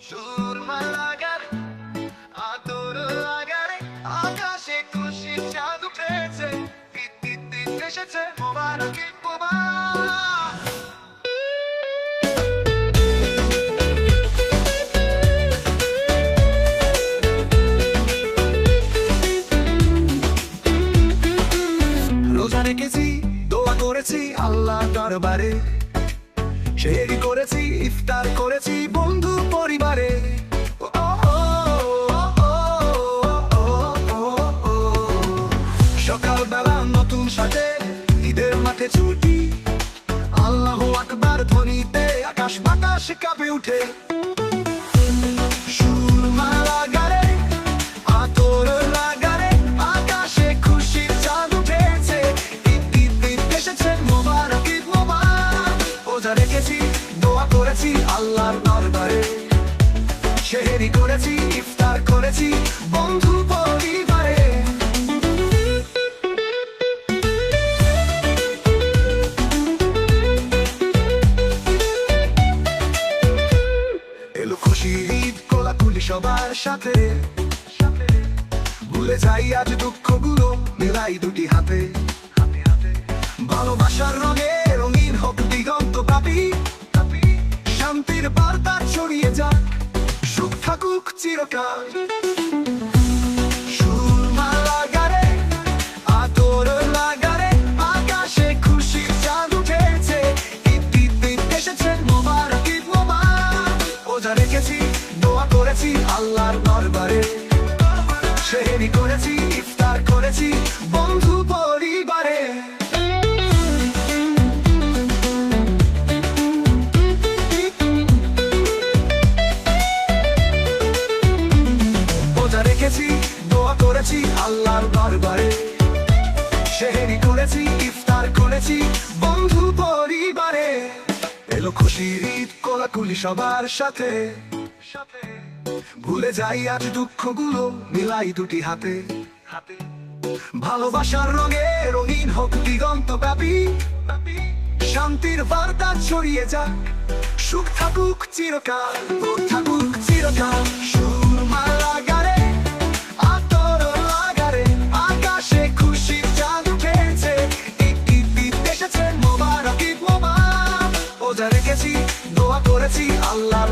সুরমা লাগারে আদর লাগারে আকাশে খুশি চাঁদ উঠেছে, ঈদ ঈদ ঈদ এসেছে, মোবারক ঈদ মোবারক। রোজা রেখেছি, দোয়া করেছি আল্লাহর দরবারে, সেহরি করেছি, ইফতার করেছি বন্ধু পরিবারে। সকালবেলা নতুন সাজে ঈদের মাঠে ছুটি, আল্লাহু আকবার ধ্বনিতে আকাশ বাতাস কাঁপে উঠে। সুরমা লাগারে আতর লাগারে আকাশে খুশির চাঁদ উঠেছে, ঈদ ঈদ ঈদ এসেছে, মোবারক ঈদ মোবারক। রোজা রেখেছি, দোয়া করেছি আল্লাহর দরবারে, সেহরি করেছি, ইফতার করেছি বন্ধু পরিবারে। এলো খুশির ঈদ, কোলাকুলি সবার সাথে, ভুলে যাই আজ দুঃখগুলো, মেলাই দুটি হাতে। ভালোবাসার রঙে রঙিন হোক দিগন্ত ব্যাপী, শান্তির বার্তা ছড়িয়ে যাক, সুখ থাকুক চিরকাল। সুরমা লাগারে আতর লাগারে আকাশে খুশির চাঁদ উঠেছে, ঈদ ঈদ ঈদ এসেছে, মোবারক ঈদ মোবারক। রোজা রেখেছি, দোয়া করেছি আল্লাহর দরবারে, সেহরি করেছি, ইফতার করেছি বন্ধু পরিবারে। রোজা রেখেছি, দোয়া করেছি আল্লাহর দরবারে, সেহরি করেছি, ইফতার করেছি বন্ধু পরিবারে। এলো খুশির ঈদ, কোলাকুলি সবার সাথে, ভুলে যাই আজ দুঃখগুলো, মিলাই দুটি হাতে। ভালোবাসার রঙে রঙিন হোক দিগন্ত ব্যাপী, শান্তির বার্তা ছড়িয়ে যাক, সুখ থাকুক চিরকাল, সুখ থাকুক চিরকাল। সুরমা লাগারে আতর লাগারে আকাশে খুশির চাঁদ উঠেছে, ঈদ ঈদ ঈদ এসেছে, মোবারক ঈদ মোবারক। রোজা রেখেছি, দোয়া করেছি আল্লাহর